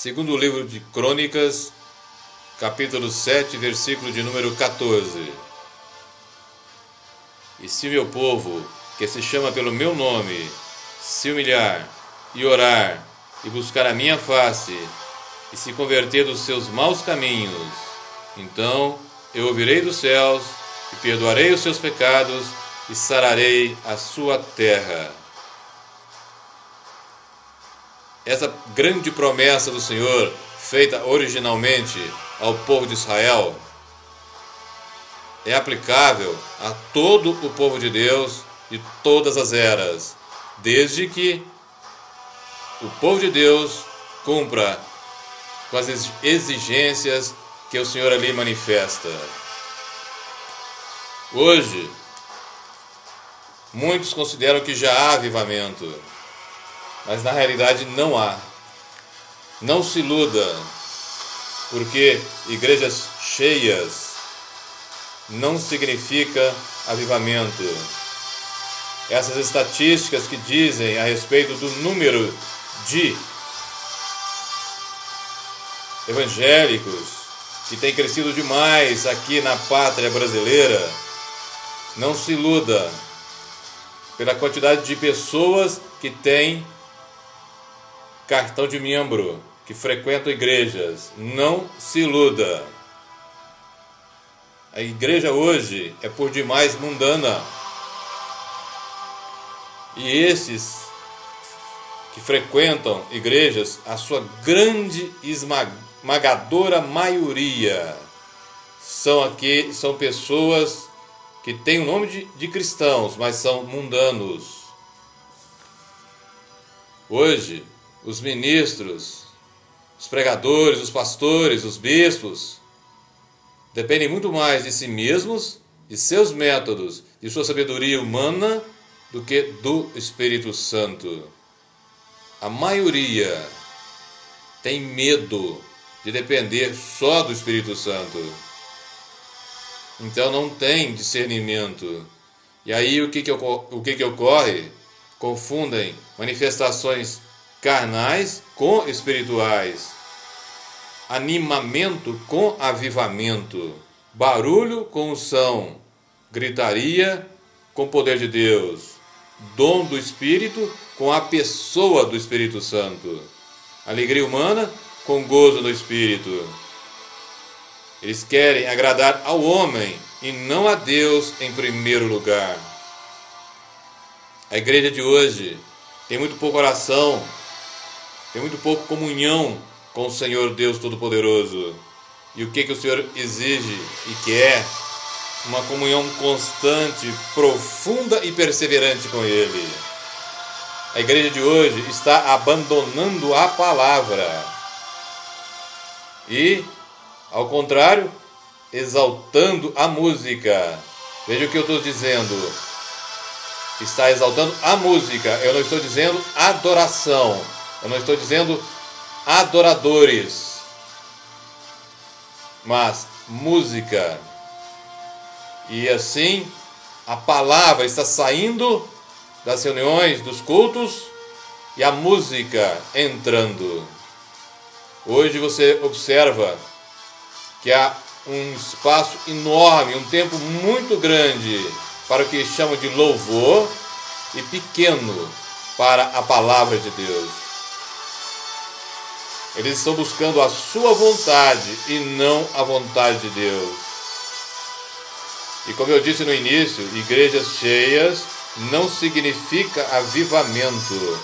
Segundo livro de Crônicas, capítulo 7, versículo de número 14. E se meu povo, que se chama pelo meu nome, se humilhar e orar e buscar a minha face e se converter dos seus maus caminhos, então eu ouvirei dos céus e perdoarei os seus pecados e sararei a sua terra. Essa grande promessa do Senhor, feita originalmente ao povo de Israel, é aplicável a todo o povo de Deus de todas as eras, desde que o povo de Deus cumpra com as exigências que o Senhor ali manifesta. Hoje, muitos consideram que já há avivamento, mas na realidade não há. Não se iluda, porque igrejas cheias não significa avivamento. Essas estatísticas que dizem a respeito do número de evangélicos que tem crescido demais aqui na pátria brasileira, não se iluda pela quantidade de pessoas que têm cartão de membro, que frequentam igrejas. Não se iluda. A igreja hoje é por demais mundana. E esses que frequentam igrejas, a sua grande esmagadora maioria são pessoas que têm o nome de cristãos, mas são mundanos. Hoje, os ministros, os pregadores, os pastores, os bispos dependem muito mais de si mesmos, de seus métodos, de sua sabedoria humana, do que do Espírito Santo. A maioria tem medo de depender só do Espírito Santo. Então não tem discernimento. E aí o que ocorre? Confundem manifestações carnais com espirituais, animamento com avivamento, barulho com unção, gritaria com poder de Deus, dom do Espírito com a pessoa do Espírito Santo, alegria humana com gozo no Espírito. Eles querem agradar ao homem e não a Deus em primeiro lugar. A igreja de hoje tem muito pouca oração, tem muito pouco comunhão com o Senhor Deus Todo-Poderoso. E o que o Senhor exige e quer? Uma comunhão constante, profunda e perseverante com Ele. A igreja de hoje está abandonando a palavra e, ao contrário, exaltando a música. Veja o que eu estou dizendo. Está exaltando a música. Eu não estou dizendo adoração. Eu não estou dizendo adoradores, mas música. E assim, a palavra está saindo das reuniões, dos cultos, e a música entrando. Hoje você observa que há um espaço enorme, um tempo muito grande para o que chamam de louvor e pequeno para a palavra de Deus. Eles estão buscando a sua vontade e não a vontade de Deus. E como eu disse no início, igrejas cheias não significa avivamento,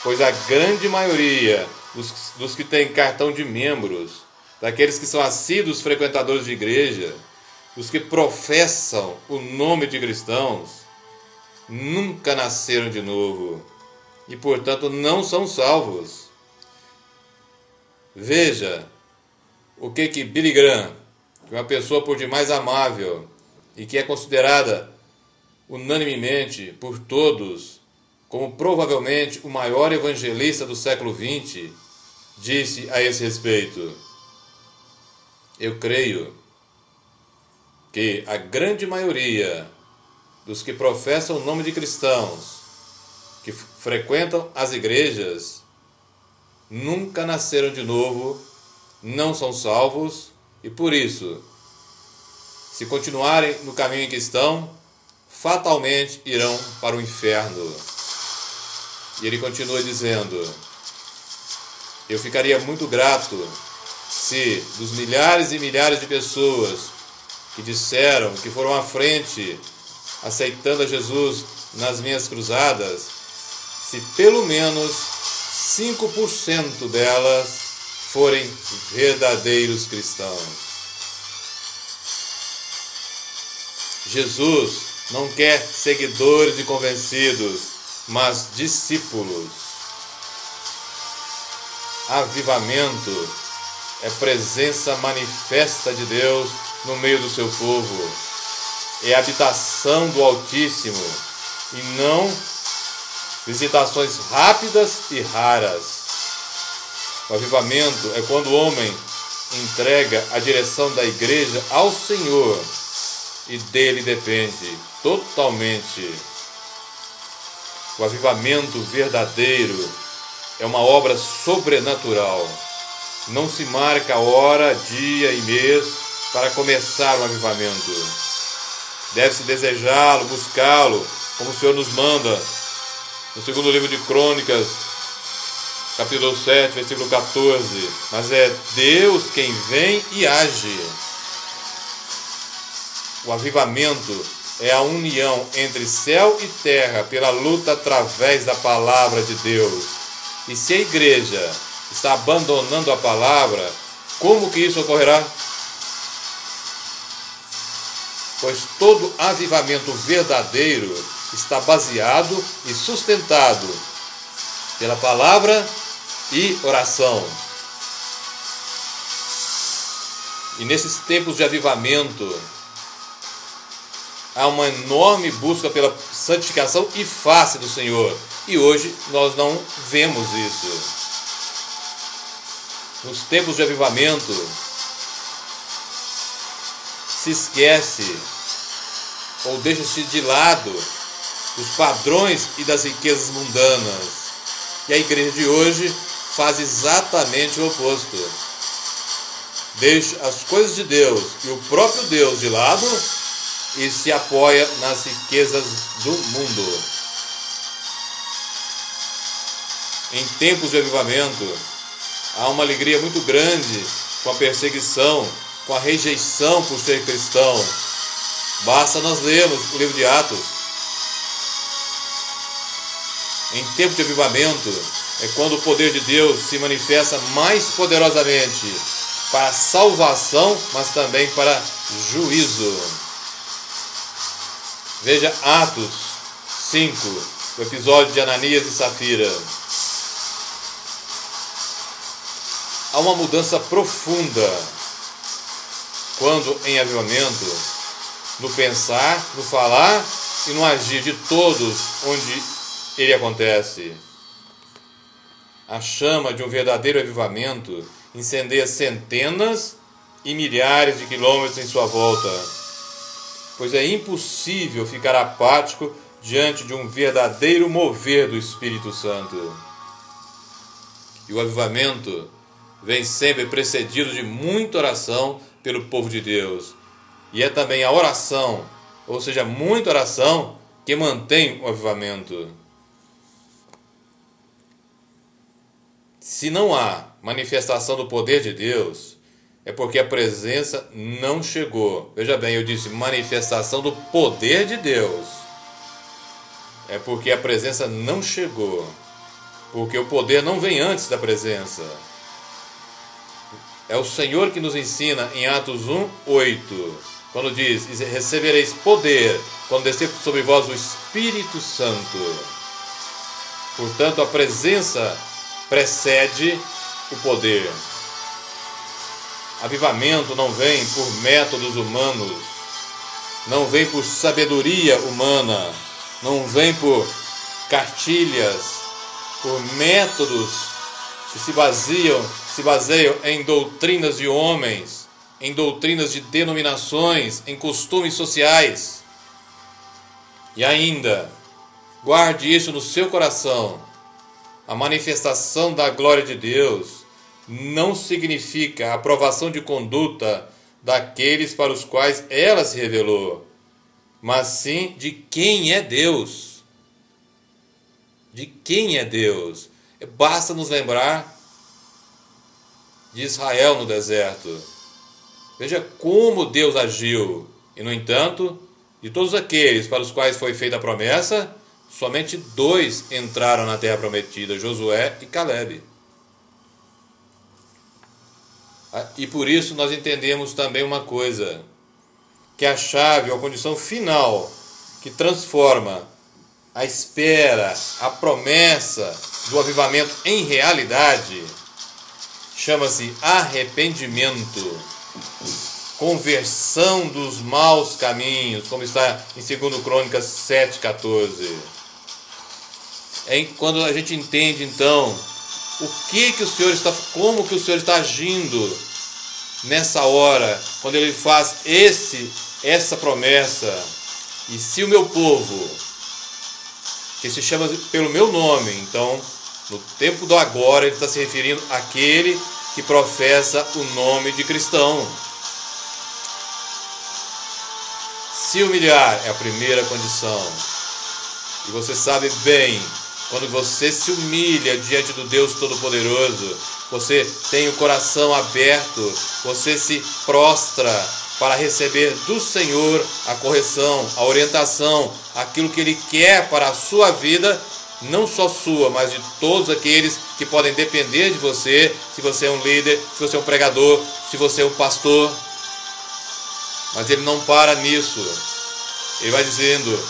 pois a grande maioria dos que têm cartão de membros, daqueles que são assíduos frequentadores de igreja, os que professam o nome de cristãos, nunca nasceram de novo e, portanto, não são salvos. Veja o que Billy Graham, que é uma pessoa por demais amável e que é considerada unanimemente por todos como provavelmente o maior evangelista do século XX, disse a esse respeito: eu creio que a grande maioria dos que professam o nome de cristãos, que frequentam as igrejas, nunca nasceram de novo, não são salvos e por isso, se continuarem no caminho em que estão, fatalmente irão para o inferno. E ele continua dizendo: eu ficaria muito grato se dos milhares e milhares de pessoas que disseram que foram à frente aceitando a Jesus nas minhas cruzadas, se pelo menos 5% delas forem verdadeiros cristãos. Jesus não quer seguidores e convencidos, mas discípulos. Avivamento é presença manifesta de Deus no meio do seu povo. É habitação do Altíssimo e não visitações rápidas e raras. O avivamento é quando o homem entrega a direção da igreja ao Senhor e dele depende totalmente. O avivamento verdadeiro é uma obra sobrenatural. Não se marca hora, dia e mês para começar um avivamento. Deve-se desejá-lo, buscá-lo, como o Senhor nos manda no segundo livro de Crônicas, capítulo 7, versículo 14. Mas é Deus quem vem e age. O avivamento é a união entre céu e terra pela luta através da palavra de Deus. E se a igreja está abandonando a palavra, como que isso ocorrerá? Pois todo avivamento verdadeiro está baseado e sustentado pela palavra e oração. E nesses tempos de avivamento, há uma enorme busca pela santificação e face do Senhor. E hoje nós não vemos isso. Nos tempos de avivamento, se esquece ou deixa-se de lado os padrões e das riquezas mundanas. E a igreja de hoje faz exatamente o oposto. Deixa as coisas de Deus e o próprio Deus de lado e se apoia nas riquezas do mundo. Em tempos de avivamento, há uma alegria muito grande com a perseguição, com a rejeição por ser cristão. Basta nós lermos o livro de Atos. Em tempo de avivamento, é quando o poder de Deus se manifesta mais poderosamente para salvação, mas também para juízo. Veja Atos 5, o episódio de Ananias e Safira. Há uma mudança profunda quando em avivamento, no pensar, no falar e no agir de todos onde ele acontece. A chama de um verdadeiro avivamento incendeia centenas e milhares de quilômetros em sua volta, pois é impossível ficar apático diante de um verdadeiro mover do Espírito Santo. E o avivamento vem sempre precedido de muita oração pelo povo de Deus. E é também a oração, ou seja, muita oração, que mantém o avivamento. Se não há manifestação do poder de Deus, é porque a presença não chegou. Veja bem, eu disse manifestação do poder de Deus. É porque a presença não chegou. Porque o poder não vem antes da presença. É o Senhor que nos ensina em Atos 1:8, quando diz: e recebereis poder quando descer sobre vós o Espírito Santo. Portanto, a presença precede o poder. Avivamento não vem por métodos humanos, não vem por sabedoria humana, não vem por cartilhas, por métodos que se baseiam em doutrinas de homens, em doutrinas de denominações, em costumes sociais. E ainda, guarde isso no seu coração. a manifestação da glória de Deus não significa a aprovação de conduta daqueles para os quais ela se revelou, mas sim de quem é Deus. De quem é Deus. Basta nos lembrar de Israel no deserto. Veja como Deus agiu. E, no entanto, de todos aqueles para os quais foi feita a promessa, somente 2 entraram na terra prometida, Josué e Calebe. E por isso nós entendemos também uma coisa, que a chave, ou a condição final, que transforma a espera, a promessa do avivamento em realidade, chama-se arrependimento, conversão dos maus caminhos, como está em 2 Crônicas 7,14. Quando a gente entende, então, como que o Senhor está agindo nessa hora, quando Ele faz essa promessa. E se o meu povo, que se chama pelo meu nome, então, no tempo do agora, Ele está se referindo àquele que professa o nome de cristão. Se humilhar é a primeira condição. E você sabe bem, quando você se humilha diante do Deus Todo-Poderoso, você tem o coração aberto, você se prostra para receber do Senhor a correção, a orientação, aquilo que Ele quer para a sua vida, não só sua, mas de todos aqueles que podem depender de você, se você é um líder, se você é um pregador, se você é um pastor. Mas Ele não para nisso. Ele vai dizendo,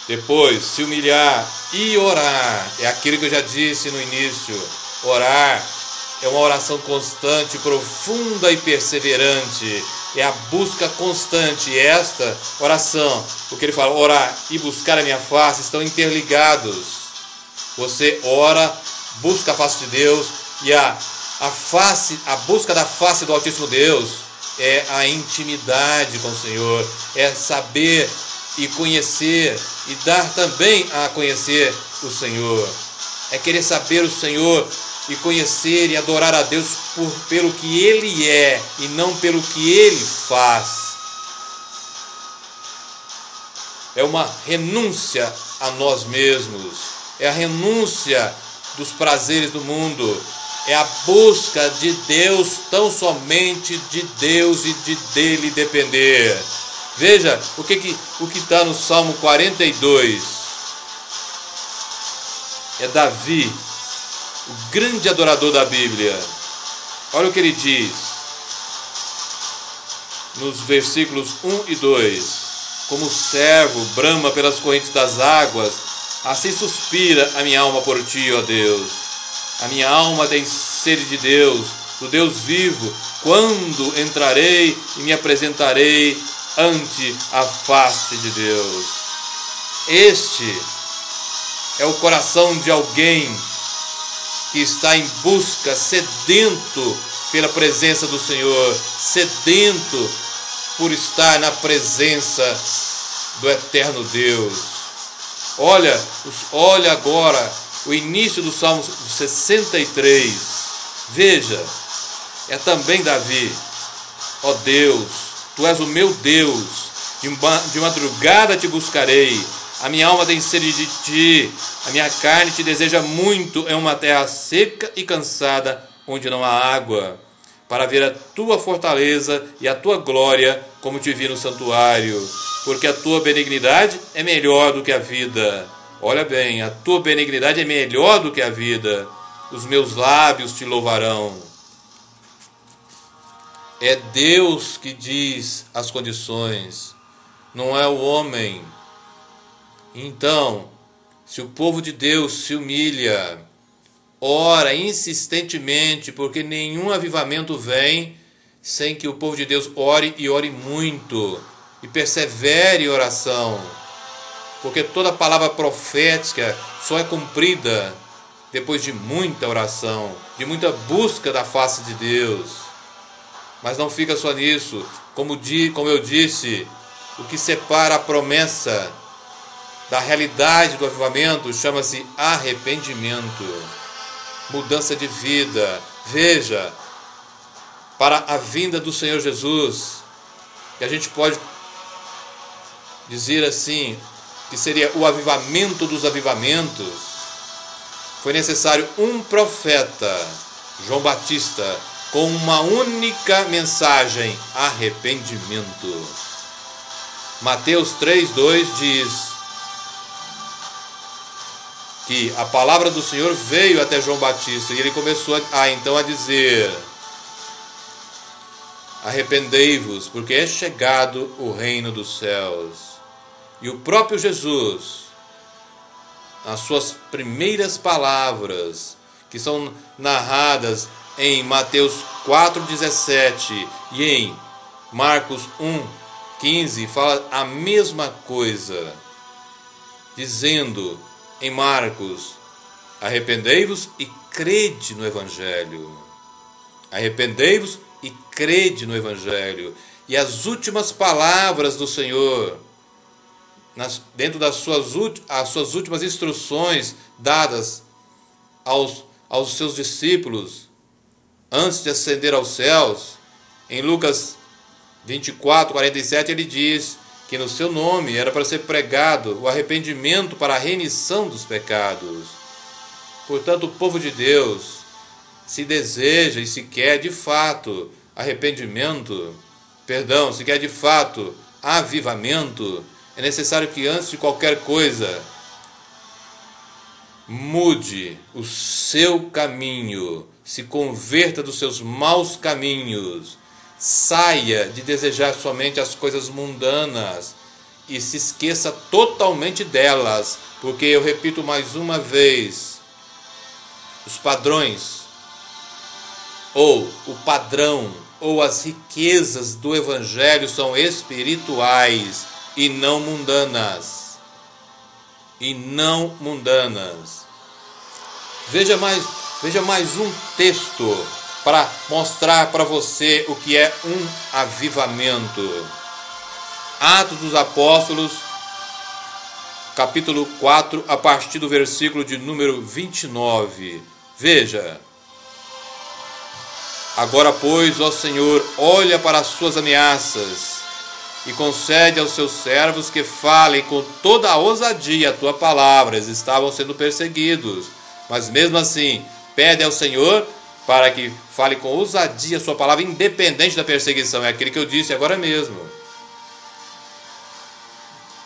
depois, se humilhar e orar. É aquilo que eu já disse no início. Orar é uma oração constante, profunda e perseverante. É a busca constante. E esta oração, o que ele fala, orar e buscar a minha face, estão interligados. Você ora, busca a face de Deus, e a busca da face do Altíssimo Deus é a intimidade com o Senhor, é saber e conhecer e dar também a conhecer o Senhor. É querer saber o Senhor e conhecer e adorar a Deus pelo que Ele é e não pelo que Ele faz. É uma renúncia a nós mesmos, é a renúncia dos prazeres do mundo, é a busca de Deus, tão somente de Deus e de dele depender. Veja o que está no Salmo 42. É Davi, o grande adorador da Bíblia. Olha o que ele diz nos versículos 1 e 2. Como o servo brama pelas correntes das águas, assim suspira a minha alma por ti, ó Deus. A minha alma tem sede de Deus, do Deus vivo. Quando entrarei e me apresentarei ante a face de Deus. Este é o coração de alguém que está em busca, sedento pela presença do Senhor, sedento por estar na presença do eterno Deus. Olha agora o início do Salmo 63. Veja, é também Davi. Ó Deus, Tu és o meu Deus, de madrugada te buscarei. A minha alma tem sede de ti, a minha carne te deseja muito em uma terra seca e cansada, onde não há água, para ver a tua fortaleza e a tua glória, como te vi no santuário, porque a tua benignidade é melhor do que a vida. Olha bem, a tua benignidade é melhor do que a vida, os meus lábios te louvarão. É Deus que diz as condições, não é o homem. Então, se o povo de Deus se humilha, ora insistentemente, porque nenhum avivamento vem sem que o povo de Deus ore e ore muito, e persevere em oração, porque toda palavra profética só é cumprida depois de muita oração, de muita busca da face de Deus. Mas não fica só nisso, como eu disse, o que separa a promessa da realidade do avivamento chama-se arrependimento, mudança de vida. Veja, para a vinda do Senhor Jesus, que a gente pode dizer assim, que seria o avivamento dos avivamentos, foi necessário um profeta, João Batista, com uma única mensagem: arrependimento. Mateus 3:2 diz que a palavra do Senhor veio até João Batista e ele começou então a dizer: arrependei-vos, porque é chegado o reino dos céus. E o próprio Jesus, nas suas primeiras palavras, que são narradas em Mateus 4:17 e em Marcos 1:15, fala a mesma coisa, dizendo em Marcos: arrependei-vos e crede no Evangelho. Arrependei-vos e crede no Evangelho. E as últimas palavras do Senhor, dentro das suas últimas instruções dadas aos seus discípulos, antes de ascender aos céus, em Lucas 24:47, ele diz que no seu nome era para ser pregado o arrependimento para a remissão dos pecados. Portanto, o povo de Deus, se deseja e se quer de fato se quer de fato avivamento, é necessário que antes de qualquer coisa mude o seu caminho, se converta dos seus maus caminhos, saia de desejar somente as coisas mundanas e se esqueça totalmente delas, porque eu repito mais uma vez, os padrões, ou o padrão, ou as riquezas do Evangelho são espirituais e não mundanas. Veja mais um texto para mostrar para você o que é um avivamento. Atos dos Apóstolos, capítulo 4, a partir do versículo de número 29. Veja: agora, pois, ó Senhor, olha para as suas ameaças e concede aos seus servos que falem com toda a ousadia a tua palavra. Eles estavam sendo perseguidos, mas mesmo assim, pede ao Senhor para que fale com ousadia a sua palavra, independente da perseguição. É aquilo que eu disse agora mesmo.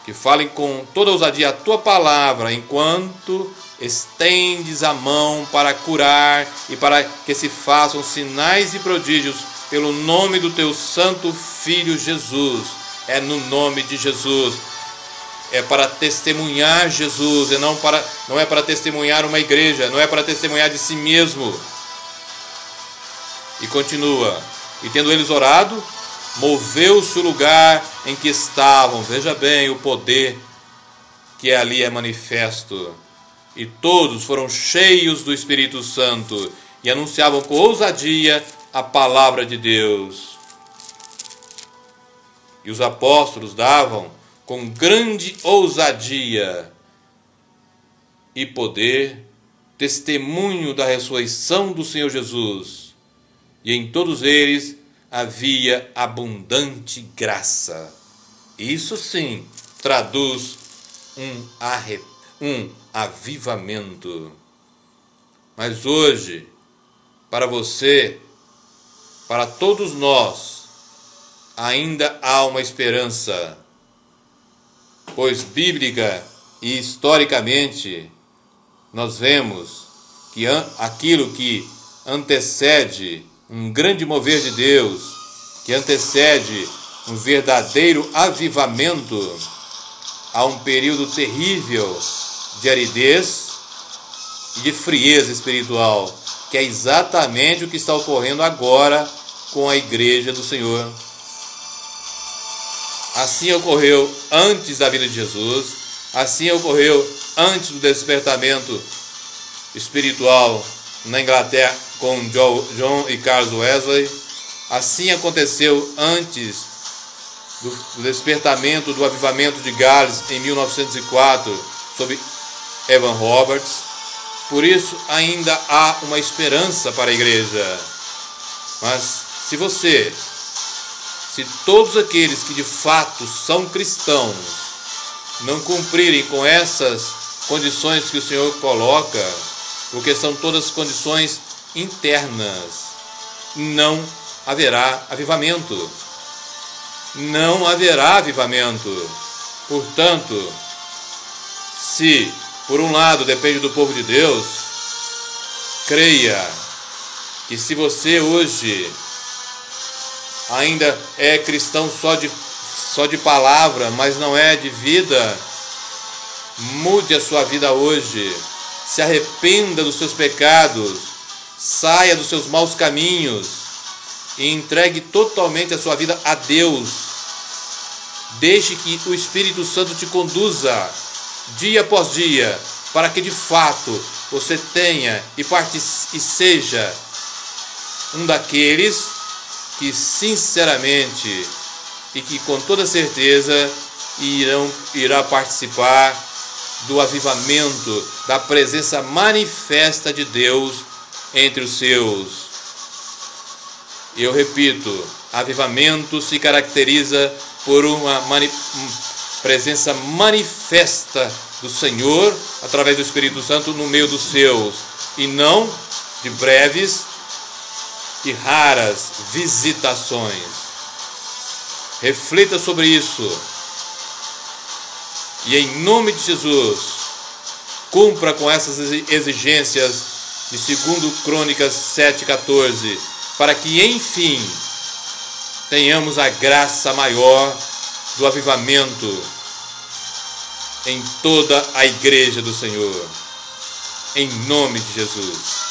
Que falem com toda ousadia a tua palavra, enquanto estendes a mão para curar e para que se façam sinais e prodígios pelo nome do teu santo Filho Jesus. É no nome de Jesus. É para testemunhar Jesus, e não é para testemunhar uma igreja, não é para testemunhar de si mesmo. E continua: e tendo eles orado, moveu-se o lugar em que estavam. Veja bem o poder que ali é manifesto. E todos foram cheios do Espírito Santo e anunciavam com ousadia a palavra de Deus. E os apóstolos davam com grande ousadia e poder testemunho da ressurreição do Senhor Jesus. E em todos eles havia abundante graça. Isso sim traduz um avivamento. Mas hoje, para você, para todos nós, ainda há uma esperança, pois bíblica e historicamente nós vemos que aquilo que antecede um grande mover de Deus, que antecede um verdadeiro avivamento, há um período terrível de aridez e de frieza espiritual, que é exatamente o que está ocorrendo agora com a igreja do Senhor. Assim ocorreu antes da vida de Jesus, assim ocorreu antes do despertamento espiritual na Inglaterra com John e Charles Wesley, assim aconteceu antes do despertamento do avivamento de Gales em 1904, sob Evan Roberts. Por isso, ainda há uma esperança para a igreja. Mas se todos aqueles que de fato são cristãos não cumprirem com essas condições que o Senhor coloca, porque são todas condições internas, não haverá avivamento. Não haverá avivamento. Portanto, se por um lado depende do povo de Deus, creia que se você hoje ainda é cristão só de palavra, mas não é de vida, mude a sua vida hoje. Se arrependa dos seus pecados, saia dos seus maus caminhos e entregue totalmente a sua vida a Deus. Deixe que o Espírito Santo te conduza dia após dia, para que de fato você tenha e seja um daqueles que sinceramente e que com toda certeza irá participar do avivamento, da presença manifesta de Deus entre os seus. Eu repito, avivamento se caracteriza por uma presença manifesta do Senhor através do Espírito Santo no meio dos seus, e não de breves e raras visitações. Reflita sobre isso e, em nome de Jesus, cumpra com essas exigências de 2 Crônicas 7,14, para que, enfim, tenhamos a graça maior do avivamento em toda a igreja do Senhor. Em nome de Jesus.